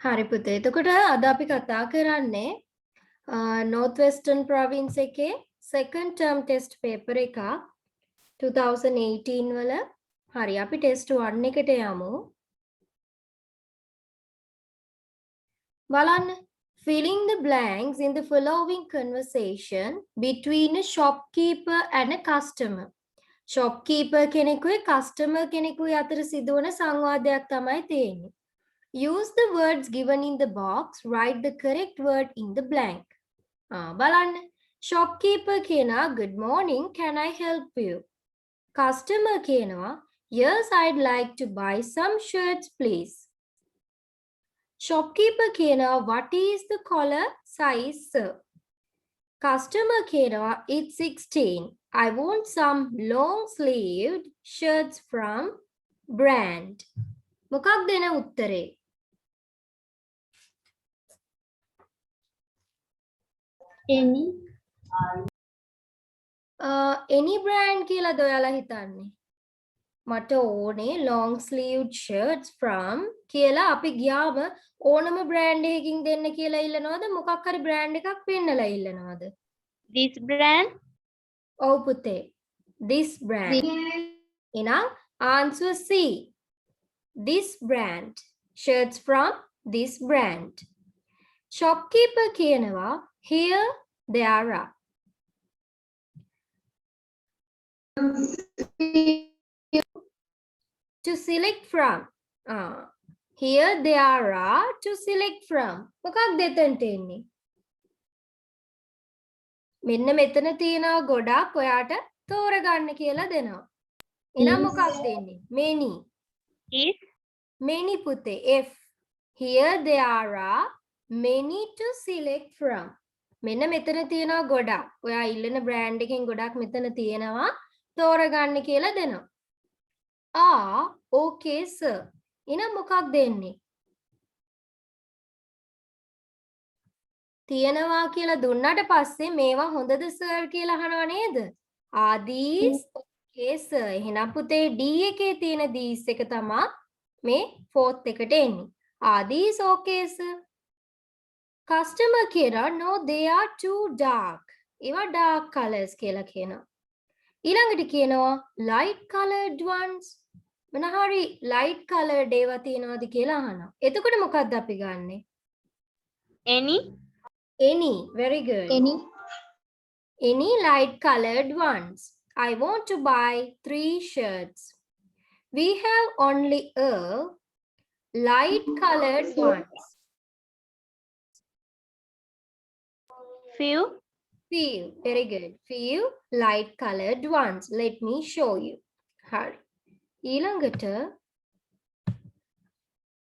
හරි පුතේ. එතකොට අද අපි කතා කරන්නේ North Western Province එකේ second term test paper එක 2018 වල. හරි අපි test 1 එකට යමු. බලන්න. Filling the blanks in the following conversation between a shopkeeper and a customer. shopkeeper කෙනෙකුයි customer කෙනෙකුයි අතර සිදුවන සංවාදයක් තමයි තියෙන්නේ. Use the words given in the box. Write the correct word in the blank. බලන්න. Shopkeeper කියනවා good morning, can I help you? Customer කියනවා yes, I'd like to buy some shirts please. Shopkeeper කියනවා what is the collar size sir? Customer කියනවා it's 16. I want some long sleeved shirts from brand. මොකක්ද එන උත්තරේ? any brand කියලාද ඔයාලා හිතන්නේ? මට ඕනේ long sleeved shirts from කියලා අපි ගියාම ඕනම brand එකකින් දෙන්න කියලා ඉල්ලනවද? මොකක් හරි brand එකක් පෙන්නලා ඉල්ලනවද? This brand. ඔව් පුතේ. This brand. එහෙනම් answer C. This brand. Shirts from this brand. Shopkeeper කියනවා here there are. To select from. Here there are to select from. මොකක්ද එතනට එන්නේ? මෙන්න මෙතන තියෙනවා ගොඩක් ඔයාට තෝරගන්න කියලා දෙනවා. එහෙනම් මොකක්ද එන්නේ? many. Is. many පුතේ F. Here there are many to select from. මෙන්න මෙතන තියෙනවා ගොඩක්. ඔයා ඉල්ලන brand එකෙන් ගොඩක් මෙතන තියෙනවා තෝරගන්න කියලා දෙනවා. okay sir. එහෙනම් මොකක්ද එන්නේ? තියෙනවා කියලා දුන්නාට පස්සේ මේවා හොඳද sir කියලා අහනවා නේද? Are these okay sir? එහෙනම් පුතේ D එකේ තියෙන these එක තමයි මේ fourth එකට එන්නේ. Are these okay sir? Customer කියනවා no they are too dark. ඒවා dark colors කියලා කියනවා. ඊළඟට කියනවා light colored ones. මොන හරි light colored ඒවා තියෙනවද කියලා අහනවා. එතකොට මොකක්ද අපි ගන්නෙ? Any. Any. Very good. Any light colored ones. I want to buy 3 shirts. We have only a light colored ones. Few. Few. Very good. Few light colored ones. Let me show you. Hurry. ඊළඟට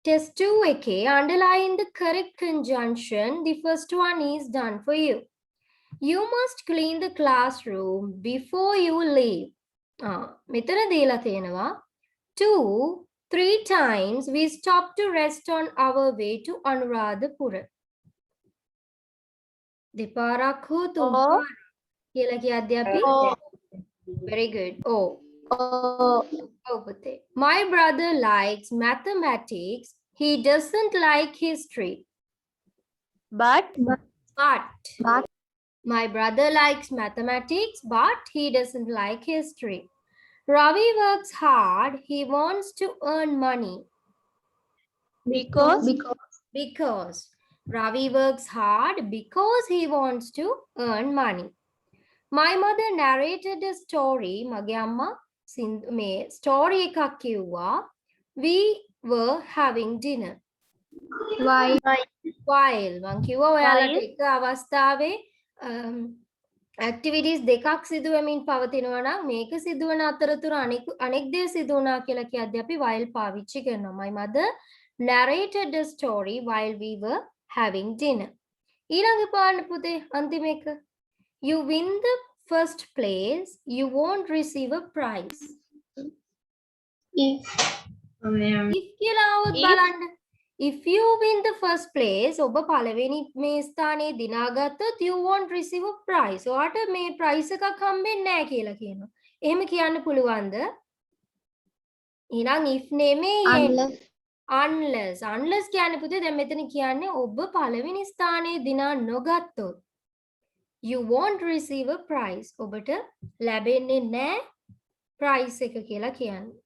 test 2 එකේ underline the correct conjunction. The first one is done for you. You must clean the classroom before you leave. මෙතන දීලා තියෙනවා 2-3 times we stop to rest on our way to Anuradhapura. දෙපාරක් හෝ තුන්පාරක් කියලා කියද්දී අපි very good. පුතේ. My brother likes mathematics. He doesn't like history. But. My brother likes mathematics, but he doesn't like history. Ravi works hard. He wants to earn money. Because Ravi works hard because he wants to earn money. My mother narrated a story. මගේ අම්මා මේ story එකක් කිව්වා. We were having dinner. While මං කිව්වා ඔයාලට එක අවස්ථාවේ activities දෙකක් සිදු වෙමින් පවතිනවා නම් මේක සිදුවන අතරතුර අනෙක් දේ සිදු වුණා කියලා කියද්දී අපි while පාවිච්චි කරනවා. My mother narrated a story while we were having dinner. ඊළඟ පාඩම පුතේ අන්තිම එක. You win the first place, you won't receive a prize. If කියලා આવොත් බලන්න. If you win the first place, ඔබ පළවෙනි මේ ස්ථානයේ දිනාගත්තොත් you won't receive a prize. ඔයාට මේ prize එකක් හම්බෙන්නේ නැහැ කියලා කියනවා. එහෙම කියන්න පුළුවන්ද? එහෙනම් if නෙමෙයි unless කියන්නේ පුතේ දැන් මෙතන කියන්නේ ඔබ පළවෙනි ස්ථානයේ දිනා නොගත්තොත් you won't receive a prize. ඔබට ලැබෙන්නේ නැහැ prize එක කියලා කියන්නේ.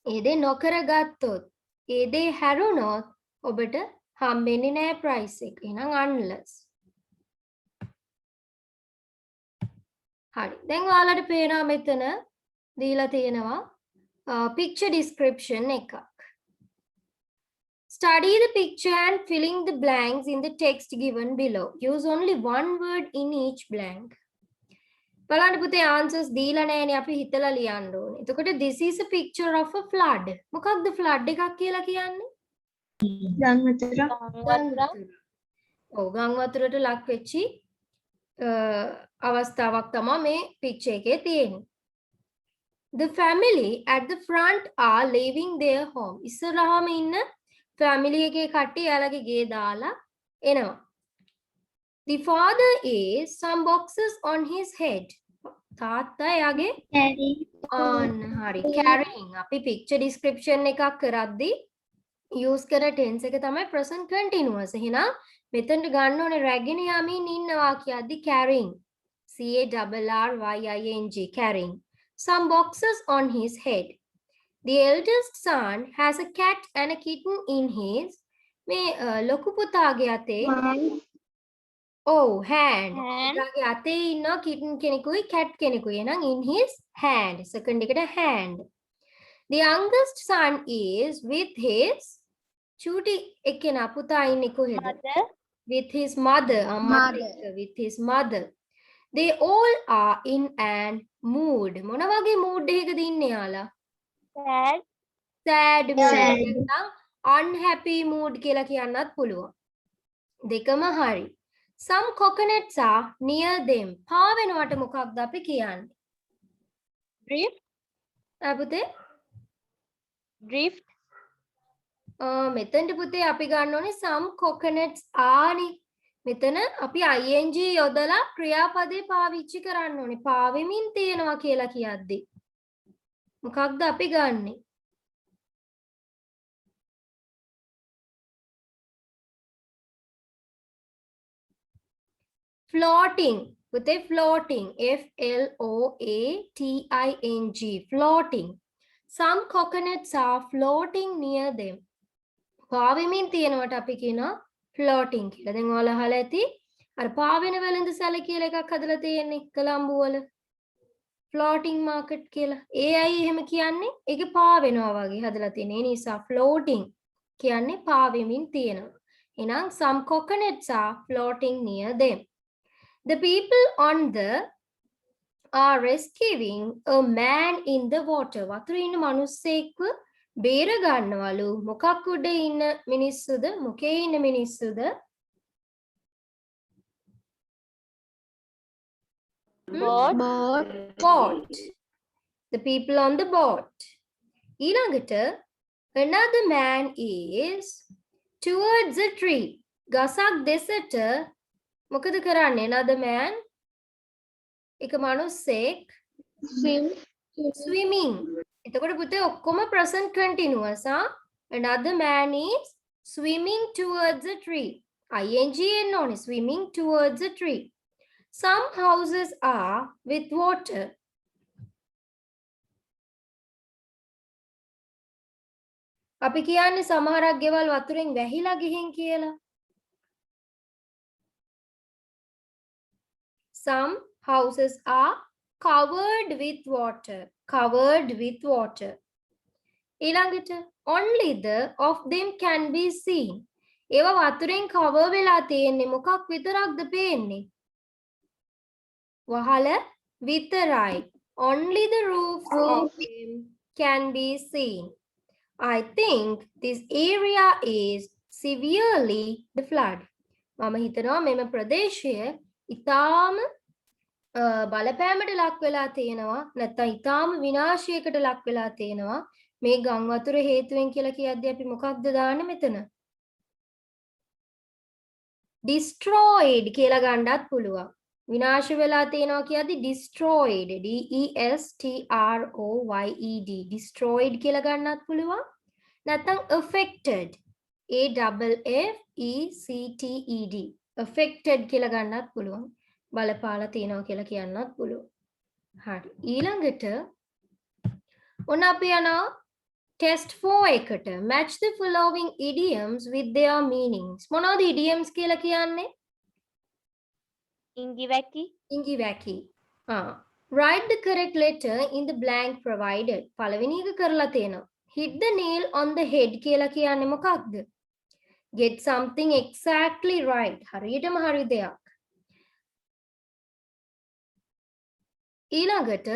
ඒ දේ නොකරගත්තොත්, ඒ දේ හැරුණොත් ඔබට හම්බෙන්නේ නැහැ prize එක. එහෙනම් unless. හරි. දැන් ඔයාලට පේනවා මෙතන දීලා තියෙනවා picture description එකක්. Study the picture and filling the blanks in the text given below. Use only one word in each blank. බලන්න පුතේ answers දීලා නැහැනේ අපි හිතලා ලියන්න ඕනේ. එතකොට this is a picture of a flood. මොකක්ද flood එකක් කියලා කියන්නේ? ගම් වතුර. ඔව් ගම් වතුරට ලක් වෙච්චි අවස්ථාවක් තමයි මේ picture එකේ තියෙන්නේ. The family at the front are leaving their home. ඉස්සරහාම ඉන්න family එකේ කට්ටිය යාළගේ ගේ දාලා එනවා. The father is some boxes on his head. තාත්තා එයාගේ හරි carrying. අපි picture description එකක් කරද්දී use කරන tense එක තමයි present continuous. එහෙනම් මෙතනට ගන්න ඕනේ රැගෙන යමින් ඉන්නවා කියද්දි carrying. CARRYING carrying. Some boxes on his head. The eldest son has a cat and a kitten in his මේ ලොකු පුතාගේ අතේ hand. පුතාගේ අතේ ඉන්න kitten කෙනෙකුයි cat කෙනෙකුයි. එහෙනම් in his hand. second එකට hand. The youngest son is with his චූටි එක්කෙනා පුතා ඉන්නේ කොහෙද? With his mother. With his mother. They all are in an mood. මොන වගේ mood එකකද ඉන්නේ යාලා? sad mood. unhappy mood කියලා කියන්නත් පුළුවන්. දෙකම හරි. Some coconuts are near them. පා වෙනවට මොකක්ද අපි කියන්නේ? drift. පුතේ? drift. මෙතනට පුතේ අපි ගන්න ඕනේ some coconuts are නේ. මෙතන අපි ing යොදලා ක්‍රියාපදේ පාවිච්චි කරන්න ඕනේ. පාවෙමින් තියෙනවා කියලා කියද්දි. මොකක්ද අපි ගන්නෙ? floating. පුතේ floating. FLOATING. floating. Some coconuts are floating near them. පාවෙමින් තියෙනවට අපි කියනවා floating කියලා. දැන් ඔයාලා අහලා ඇති අර පාවෙන වෙලඳ සැල කියලා එකක් හදලා තියෙන්නේ කොළඹ වල floating market කියලා. ඒ අය එහෙම කියන්නේ ඒක පාවෙනවා වගේ හදලා තියෙන. ඒ නිසා floating කියන්නේ පාවෙමින් තියෙනවා. එහෙනම් some coconuts are floating near them. The people on the are rescuing a man in the water. වතුරේ ඉන්න මිනිස්සෙක්ව බේර ගන්නවලු. මොකක් උඩ ඉන්න මිනිස්සුද? මොකේ ඉන්න මිනිස්සුද? boat. The people on the boat. ඊළඟට another man is towards a tree. ගසක් දෙසට මොකද කරන්නේ? another man එක මිනිස්සෙක් swimming. එතකොට පුතේ ඔක්කොම present continuous. Another man is swimming towards a tree. ing එන්න ඕනේ. swimming towards a tree. Some houses are with water. අපි කියන්නේ සමහරක් ගෙවල් වතුරෙන් වැහිලා ගිහින් කියලා. Some houses are covered with water. Covered with water. ඊළඟට only the of them can be seen. ඒවා වතුරෙන් cover වෙලා තියෙන්නේ. මොකක් විතරක්ද පේන්නේ? වහල විතරයි. Only the roofs of them can be seen. I think this area is severely the flood. මම හිතනවා මෙම ප්‍රදේශය ඉතාම බලපෑමට ලක් වෙලා තියෙනවා. නැත්නම් ඉතාම විනාශයකට ලක් වෙලා තියෙනවා. මේ ගම් වතුර හේතුවෙන් කියලා කියද්දී අපි මොකක්ද දාන්නේ මෙතන? destroyed කියලා ගන්නත් පුළුවන්. විනාශ වෙලා තියෙනවා කියද්දී destroyed. DESTROYED. destroyed කියලා ගන්නත් පුළුවන්. නැත්නම් affected. AFFECTED. affected කියලා ගන්නත් පුළුවන්. බලපාලා තියෙනවා කියලා කියන්නත් පුළුවන්. හරි. ඊළඟට ඔන්න අපි යනවා test 4 එකට. match the following idioms with their meanings. මොනවද idioms කියලා කියන්නේ? ඉංගිවැකි. ඉංගිවැකි. Write the correct letter in the blank provided. පළවෙනි එක කරලා තියෙනවා. Hit the nail on the head කියලා කියන්නේ මොකක්ද? Get something exactly right. හරියටම හරි දෙයක්. ඊළඟට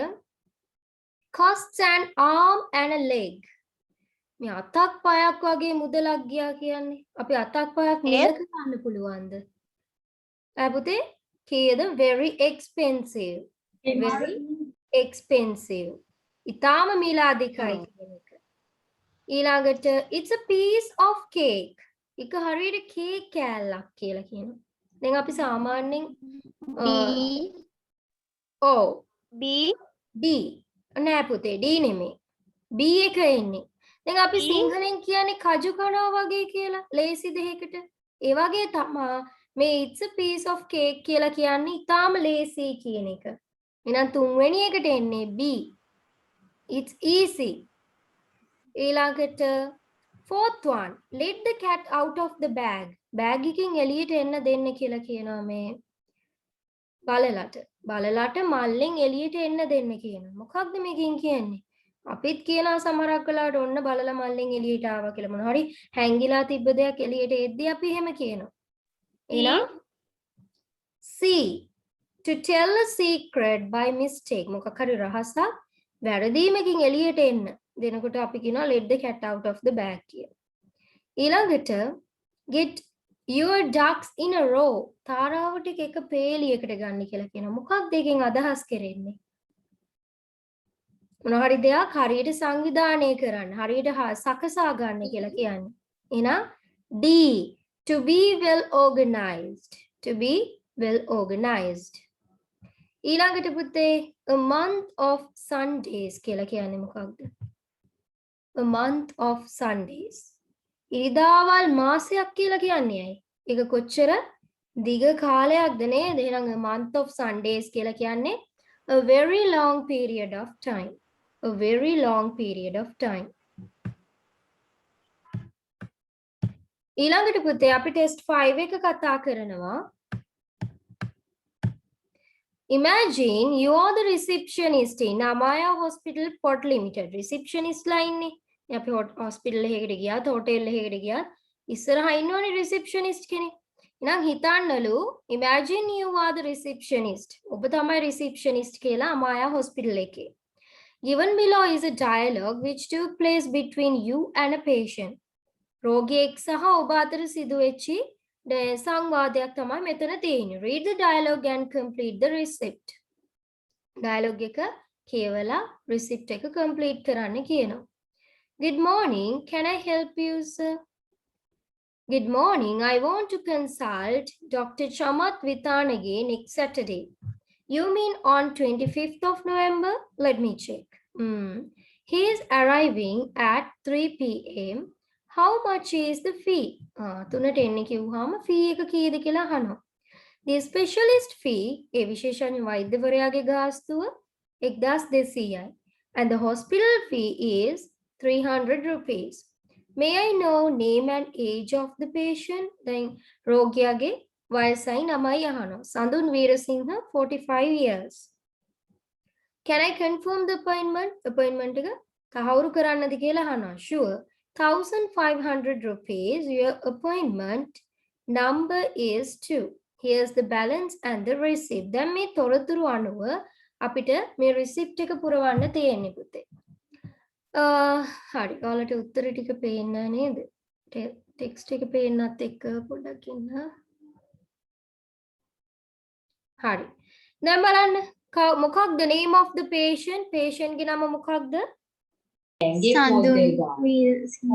costs an arm and a leg. මේ අතක් පයක් වගේ මුදලක් ගියා කියන්නේ. අපි අතක් පයක් මිල කරන්න පුළුවන්ද? පුතේ කීයද? Very expensive. Very expensive. ඉතාම මිල අධිකයි කියන එක. ඊළඟට it's a piece of cake. එක හරියට කේක් කෑල්ලක් කියලා කියනවා. දැන් අපි සාමාන්‍යයෙන් B D නෑ පුතේ D නෙමෙයි. B එක එන්නේ. දැන් අපි සිංහලෙන් කියන්නේ කජු කනවා වගේ කියලා ලේසි දෙයකට. ඒ වගේ තමයි මේ it's a piece of cake කියලා කියන්නේ ඉතාම ලේසි කියන එක. එහෙනම් තුන්වෙනි එකට එන්නේ B. It's easy. ඊළඟට fourth one, let the cat out of the bag. bag එකකින් එළියට එන්න දෙන්න කියලා කියනවා මේ බලලට. බලලට මල්ලෙන් එළියට එන්න දෙන්න කියනවා. මොකක්ද මේකෙන් කියන්නේ? අපිත් කියනවා සමහරක් වෙලාවට ඔන්න බලලා මල්ලෙන් එළියට ආවා කියලා. මොන හරි හැංගිලා තිබ්බ දෙයක් එළියට එද්දී අපි එහෙම කියනවා. එහෙනම් C, to tell a secret by mistake. මොකක් හරි රහසක් වැරදීමකින් එළියට එන්න දෙනකොට අපි කියනවා let the cat out of the bag කියලා. ඊළඟට get your ducks in a row. තාරාවට එක පේලියකට ගන්න කියලා කියනවා. මොකක්ද ඒකෙන් අදහස් කරන්නේ? මොන හරි දෙයක් හරියට සංවිධානය කරන්න, හරියට සකසා ගන්න කියලා කියන්නේ. එහෙනම් D, to be well organized. To be well organized. ඊළඟට පුතේ a month of Sundays කියලා කියන්නේ මොකක්ද? A month of Sundays. ඉරිදාවල් මාසයක් කියලා කියන්නේ ඇයි? ඒක කොච්චර දිග කාලයක්ද නේද? එහෙනම් a month of Sundays කියලා කියන්නේ a very long period of time. A very long period of time. ඊළඟට පුතේ අපි test 5 එක කතා කරනවා. Imagine you are the receptionist in Amaya Hospital Port Limited. Receptionist line නේ. අපි hospital එකකට ගියාත් hotel එකකට ගියාත් ඉස්සරහා ඉන්නවනේ receptionist කෙනෙක්. එහෙනම් හිතන්නලු imagine you are the receptionist. ඔබ තමයි receptionist කියලා Amaya Hospital එකේ. Given below is a dialogue which took place between you and a patient. රෝගියෙක් සහ ඔබ අතර සිදුවෙච්චි සංවාදයක් තමයි මෙතන තියෙන්නේ. Read the dialogue and complete the receipt. Dialogue එක කියවලා receipt එක complete කරන්න කියනවා. Good morning, can I help you, sir? Good morning, I want to consult Dr. Chamath Vithanage next Saturday. You mean on 25th of November? Let me check. He is arriving at 3 p.m. How much is the fee? තුනට එන්නේ කිව්වහම fee එක කීයද කියලා අහනවා. The specialist fee ඒ විශේෂඥ වෛද්‍යවරයාගේ ගාස්තුව 1200යි. And the hospital fee is 300 rupees. May I know name and age of the patient? දැන් රෝගියාගේ වයසයි නමයි අහනවා. සඳුන් Weerasinghe 45 years. Can I confirm the appointment? Appointment එක තහවුරු කරන්නද කියලා අහනවා. Sure. 1500 rupees. Your appointment number is 2. Here's the balance and the receipt. දැන් මේ තොරතුරු අනුව අපිට මේ receipt එක පුරවන්න තියෙන්නේ පුතේ. හරි. ඔයාලට උත්තර ටික පේන්න නේද? ටෙක්ස්ට් එක පේන්නත් එක්ක පොඩ්ඩක් ඉන්න. හරි. දැන් බලන්න මොකක්ද name of the patient? patient ගේ නම මොකක්ද? සඳුන් වීරසිංහ.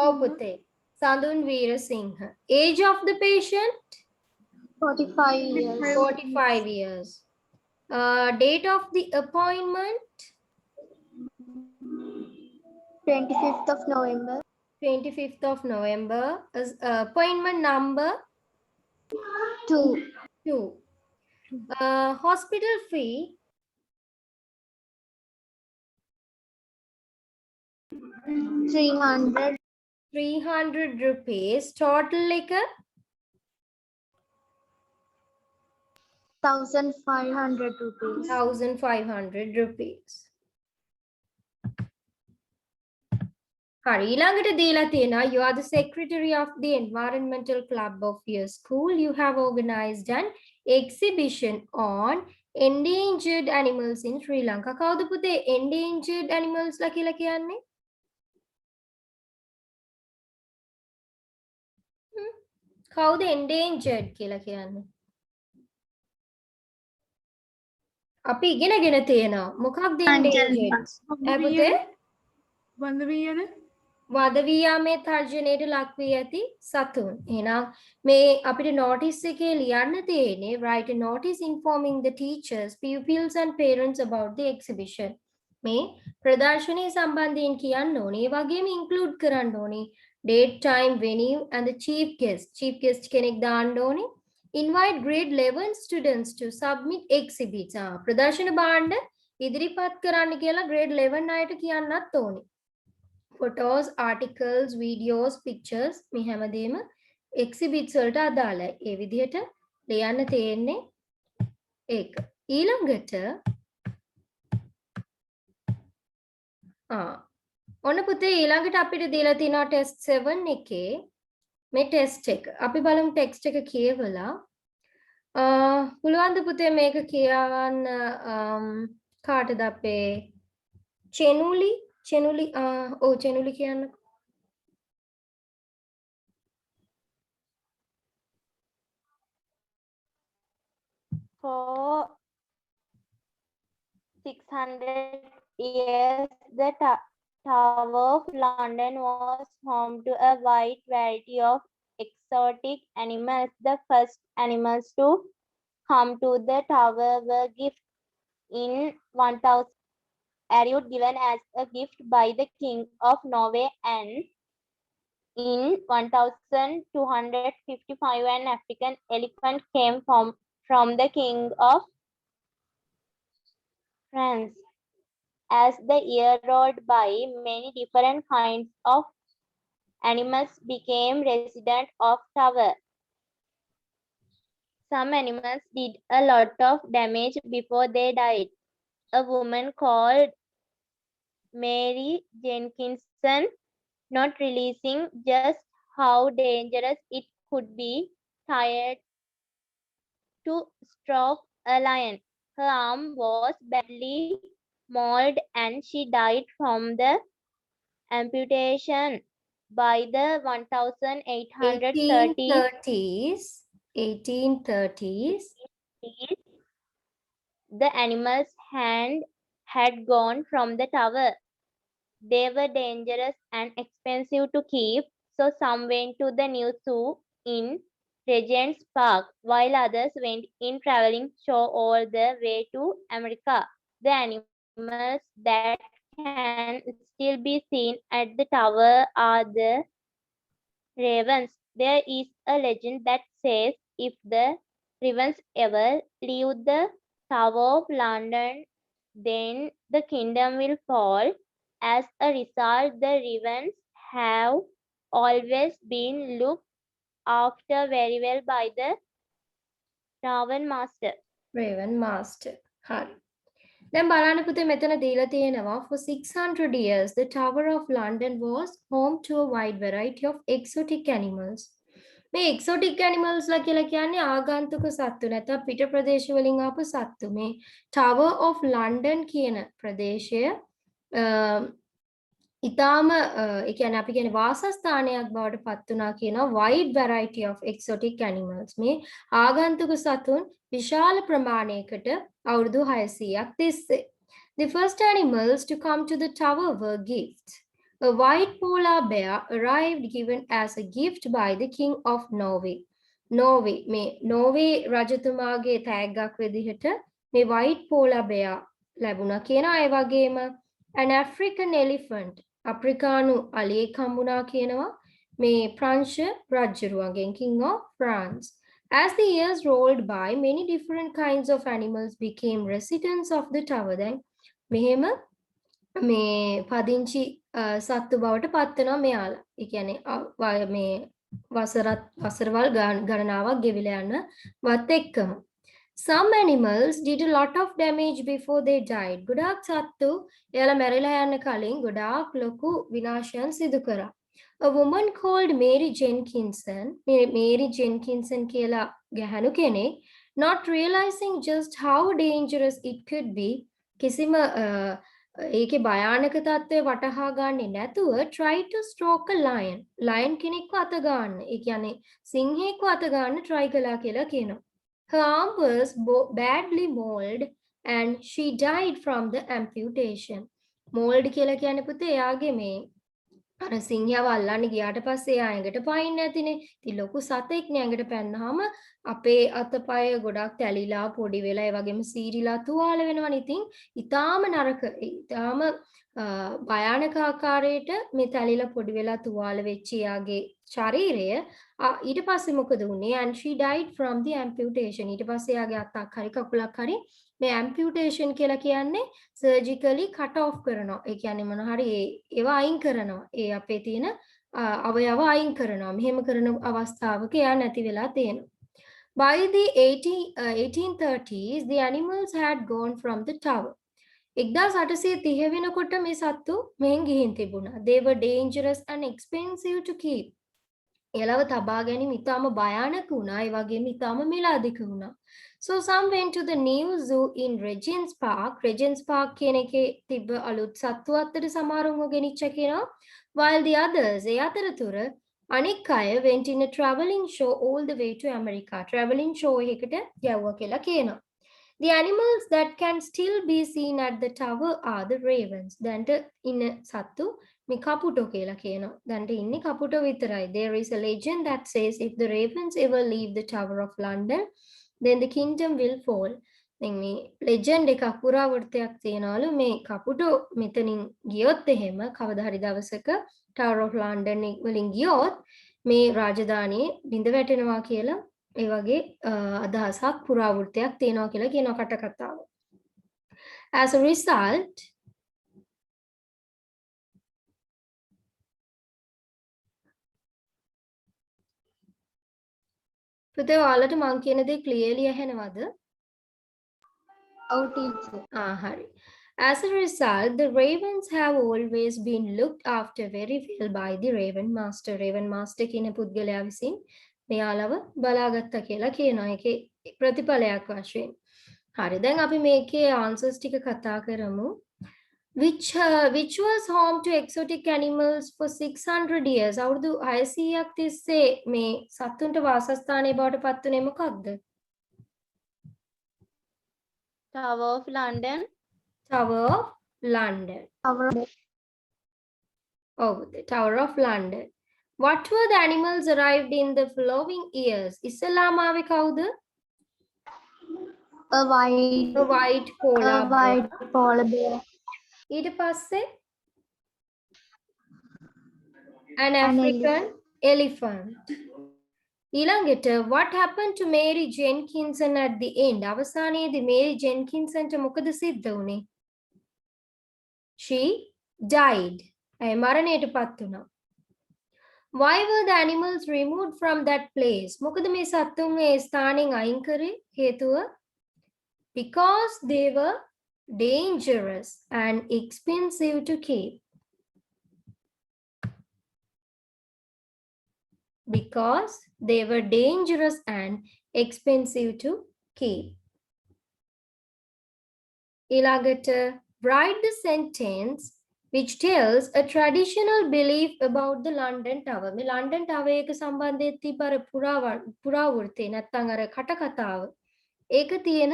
ඔව් පුතේ. සඳුන් Weerasinghe. Age of the patient? 45 years. 45 years. Date of the appointment? 25th of November. 25th of November. Appointment number 2. 2. Hospital fee 300. 300 rupees. Total liquor 1,500 rupees. 1,500 rupees. හරි ඊළඟට දීලා තියෙනවා you are the secretary of the environmental club of your school. You have organized an exhibition on endangered animals in Sri Lanka. කවුද පුතේ endangered animals ලා කියලා කියන්නේ? කවුද endangered කියලා කියන්නේ? අපි ඉගෙනගෙන තියෙනවා. මොකක්ද endangered? පුතේ වදවියාමේ තර්ජනයට ලක් වී ඇති සතුන්. එහෙනම් මේ අපිට notice එකේ ලියන්න තියෙන්නේ write a notice informing the teachers, pupils and parents about the exhibition. මේ ප්‍රදර්ශනය සම්බන්ධයෙන් කියන්න ඕනේ. ඒ වගේම include කරන්න ඕනේ date, time, venue and the chief guest. Chief guest කෙනෙක් දාන්න ඕනේ. Invite grade 11 students to submit exhibits. ප්‍රදර්ශන භාණ්ඩ ඉදිරිපත් කරන්න කියලා grade 11 අයට කියන්නත් ඕනේ. Photos, articles, videos, pictures මේ හැමදේම exhibits වලට අදාළයි. ඒ විදිහට ලියන්න තියෙන්නේ ඒක. ඊළඟට ඔන්න පුතේ ඊළඟට අපිට දීලා තියෙනවා test 7 එකේ මේ test එක. අපි බලමු text එක කියවලා. පුළුවන්ද පුතේ මේක කියවන්න කාටද අපේ චෙනුලි චෙනුලි කියන්න. For 600 years, the Tower of London was home to a wide variety of exotic animals. The first animals to come to the tower were gifts in 1000 Ariud given as a gift by the King of Norway, and in 1255 an African elephant came from the King of France. As the year rolled by, many different kinds of animals became resident of tower. Some animals did a lot of damage before they died. A woman called Mary Jenkinson, not realizing just how dangerous it could be, tried to stroke a lion. Her arm was badly mauled and she died from the amputation. By the 1830s, the animal's hand had gone from the tower. They were dangerous and expensive to keep, so some went to the new zoo in Regent's Park, while others went in traveling show all the way to America. The animals that can still be seen at the tower are the ravens. There is a legend that says if the ravens ever leave the Tower of London, then the kingdom will fall. As a result, the ravens have always been looked after very well by the Raven Master. හරි. දැන් බලන්න පුතේ මෙතන දීලා තියෙනවා for 600 years the Tower of London was home to a wide variety of exotic animals. මේ exotic animals ලා කියලා කියන්නේ ආගන්තුක සත්තු නැත්නම් පිට ප්‍රදේශ වලින් ආපු සත්තු. මේ Tower of London කියන ප්‍රදේශය ඉතාම ඒ කියන්නේ අපි කියන්නේ වාසස්ථානයක් බවට පත් වුණා කියනවා wide variety of exotic animals. මේ ආගන්තුක සතුන් විශාල ප්‍රමාණයකට අවුරුදු 600ක් තිස්සේ. The first animals to come to the tower were gifts. A white polar bear arrived given as a gift by the King of Norway. Norway මේ Norway රජතුමාගේ තෑග්ගක් විදිහට මේ white polar bear ලැබුණා කියනවා. ඒ වගේම an African elephant අප්‍රිකානු අලියෙක් හම්බුණා කියනවා මේ ප්‍රංශ රජ්ජුරුවන්ගෙන්, King of France. As the years rolled by, many different kinds of animals became residents of the tower. දැන් මෙහෙම මේ පදිංචි සත්තු බවට පත් වෙනවා මෙයාලා. ඒ කියන්නේ මේ වසරවල් ගණනාවක් ගෙවිලා යනවත් එක්කම. Some animals did a lot of damage before they died. ගොඩාක් සත්තු එයාලා මැරිලා යන්න කලින් ගොඩාක් ලොකු විනාශයන් සිදු කරා. A woman called Mary Jenkinson, Mary Jenkinson කියලා ගැහණු කෙනෙක්, not realizing just how dangerous it could be, කිසිම ඒකේ භයානක තත්ත්වය වටහා ගන්නේ නැතුව try to stroke a lion. lion කෙනෙක්ව අත ගන්න. ඒ කියන්නේ සිංහෙක්ව අත ගන්න try කළා කියලා කියනවා. Her arm was badly mauled and she died from the amputation. Mauled කියලා කියන්නේ පුතේ එයාගේ මේ අර සිංහයාව අල්ලන්න ගියාට පස්සේ එයා ඇඟට පයින් නැතිනේ. ඉතින් ලොකු සතෙක්නේ ඇඟට පැන්නාම අපේ අතපය ගොඩක් තැලිලා පොඩි වෙලා ඒ වගේම සීරිලා තුවාල වෙනවනේ. ඉතින් ඊටාම නරක ඊටාම භයානක ආකාරයට මේ තැලිලා පොඩි වෙලා තුවාල වෙච්ච එයාගේ ශරීරය ඊට පස්සේ මොකද වුනේ? And she died from the amputation. ඊට පස්සේ එයාගේ අතක් හරි කකුලක් හරි මේ amputation කියලා කියන්නේ surgically cut off කරනවා. ඒ කියන්නේ මොන හරි ඒවා අයින් කරනවා. ඒ අපේ තියෙන අවයව අයින් කරනවා. මෙහෙම කරන අවස්ථාවක එයා නැති වෙලා තියෙනවා. By the 1830s, the animals had gone from the tower. 1830 වෙනකොට මේ සත්තු මෙහෙන් ගිහින් තිබුණා. They were dangerous and expensive to keep. එලව තබා ගැනීම ඉතාම භයානක වුණා. ඒ වගේම ඉතාම මිලාදික වුණා. So some went to the new zoo in Regent's Park. Regent's Park කියන එකේ තිබ්බ අලුත් සත්තු අතර සමහරුන්ව ගෙනිච්ච කියනවා. While the others, ඒ අතරතුර අනික් අය went in a travelling show all the way to America. Travelling show එකකට යවුවා කියලා කියනවා. The animals that can still be seen at the tower are the ravens. දැන්ට ඉන්න සත්තු මේ කපුටෝ කියලා කියනවා. දැන්ට ඉන්නේ කපුටෝ විතරයි. There is a legend that says if the ravens ever leave the Tower of London, then the kingdom will fall. දැන් මේ legend එකක් පුරාවෘත්තයක් තියනවලු මේ කපුටෝ මෙතනින් ගියොත් එහෙම කවදා හරි දවසක Tower of London වලින් ගියොත් මේ රාජධානියේ බිඳ වැටෙනවා කියලා ඒ වගේ අදහසක් පුරාවෘත්තයක් තියෙනවා කියලා කියනවා කටකතාව. As a result, පුතේ ඔයාලට මං කියන දේ clearly ඇහෙනවද? Oh, teacher. හරි. As a result, the ravens have always been looked after very well by the raven master. Raven master කියන පුද්ගලයා විසින් මෙයාලව බලාගත්තා කියලා කියනවා. ඒකේ ප්‍රතිඵලයක් වශයෙන්. හරි. දැන් අපි මේකේ answers ටික කතා කරමු. Which was home to exotic animals for 600 years. අවුරුදු 600ක් තිස්සේ මේ සත්තුන්ට වාසස්ථානයේ බවට පත් වුණේ මොකක්ද? Tower of London. Tower of London. Oh, the Tower of London. What were the animals arrived in the following years? ඉස්සෙල්ලාම ආවේ කවුද? A white polar bear. ඊට පස්සේ an African elephant. ඊළඟට what happened to Mary Jenkinson at the end? අවසානයේදී Mary Jenkinsonට මොකද සිද්ධ වුනේ? She died. ඇය මරණයට පත් වුණා. Why were the animals removed from that place? මොකද මේ සත්තුන් ඒ ස්ථානෙන් අයින් කරේ? හේතුව because they were dangerous and expensive to keep. Because they were dangerous and expensive to keep. ඊළඟට write the sentence which tells a traditional belief about the London Tower. මේ London Tower එක සම්බන්ධයෙන් තිබ්බ පුරාවෘත්තේ නැත්නම් අර කටකතාව. ඒක තියෙන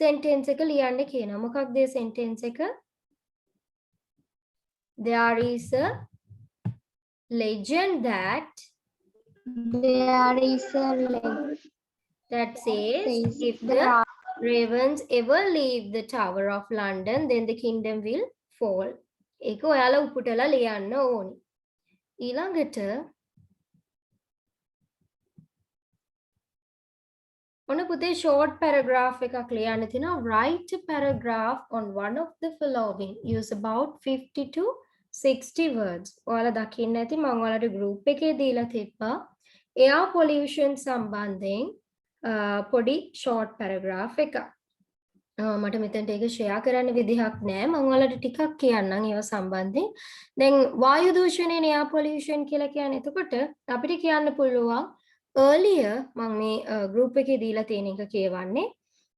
sentence එක ලියන්න කියනවා. මොකක්ද ඒ sentence එක? There is a legend that says if the ravens ever leave the Tower of London, then the kingdom will fall. ඒක ඔයාලා උපුටලා ලියන්න ඕනි. ඊළඟට ඔන්න පුතේ short paragraph එකක් ලියන්න තියෙනවා. Write a paragraph on one of the following. Use about 50 to 60 words. ඔයාලා දකින්න ඇති මම ඔයාලට group එකේ දීලා තිබ්බා. air pollution සම්බන්ධයෙන් පොඩි short paragraph එකක්. මට මෙතනට ඒක share කරන්න විදිහක් නැහැ. මම ඔයාලට ටිකක් කියන්නම් ඒව සම්බන්ධයෙන්. දැන් වායු දූෂණය air pollution කියලා කියන්නේ එතකොට අපිට කියන්න පුළුවන් earlier මම මේ group එකේ දීලා තියෙන එක කියවන්නේ.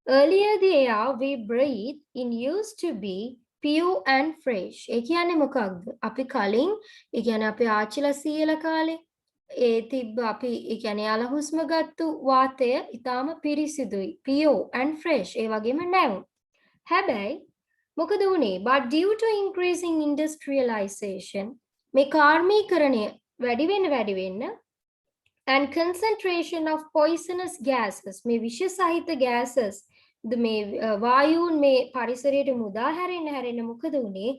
Earlier the air we breathe in used to be pure and fresh. ඒ කියන්නේ මොකක්ද? අපි කලින් ඒ කියන්නේ අපේ ආච්චිලා සීයලා කාලේ ඒ තිබ්බ අපි ඒ කියන්නේ යාලා හුස්ම ගත්තු වාතය ඊටාම පිරිසිදුයි. pure and fresh. ඒ වගේම නැවුම්. හැබැයි මොකද වුනේ? But due to increasing industrialization මේ කාර්මීකරණය වැඩි වෙන්න and concentration of poisonous gases මේ විෂ සහිත gases මේ වායුන් මේ පරිසරයට මුදා හැරෙන්න මොකද වුනේ?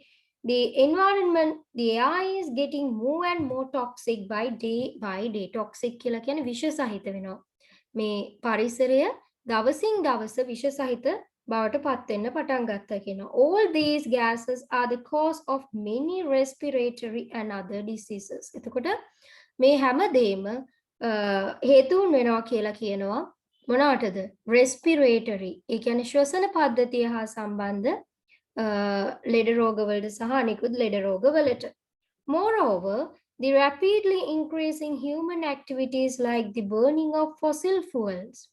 The environment, the air is getting more and more toxic by day. Toxic කියලා කියන්නේ විෂ සහිත වෙනවා. මේ පරිසරය දවසින් දවස විෂ සහිත බවට පත් වෙන්න පටන් ගත්තා කියනවා. All these gases are the cause of many respiratory and other diseases. එතකොට මේ හැමදේම හේතුන් වෙනවා කියලා කියනවා මොනවටද? Respiratory. ඒ කියන්නේ ශ්වසන පද්ධතිය හා සම්බන්ධ ලෙඩ රෝගවලට සහ අනිකුත් ලෙඩ රෝගවලට. Moreover, the rapidly increasing human activities like the burning of fossil fuels.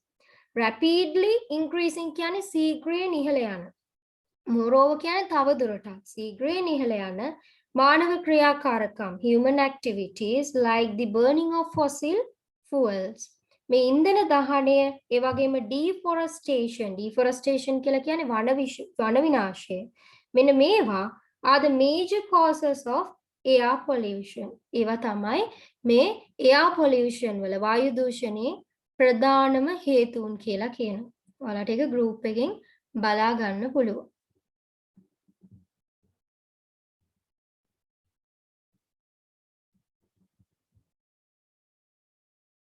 Rapidly increasing කියන්නේ සීඝ්‍රයෙන් ඉහළ යන. Moreover කියන්නේ තවදුරටත් සීඝ්‍රයෙන් ඉහළ යන මානව ක්‍රියාකාරකම් human activities like the burning of fossil fuels. මේ ඉන්ධන දහනය ඒ වගේම deforestation කියලා කියන්නේ වන විනාශය. මෙන්න මේවා are the major causes of air pollution. ඒවා තමයි මේ air pollution වල වායු දූෂණයේ ප්‍රධානම හේතුන් කියලා කියනවා. ඔයාලට ඒක group එකෙන් බලා ගන්න පුළුවන්.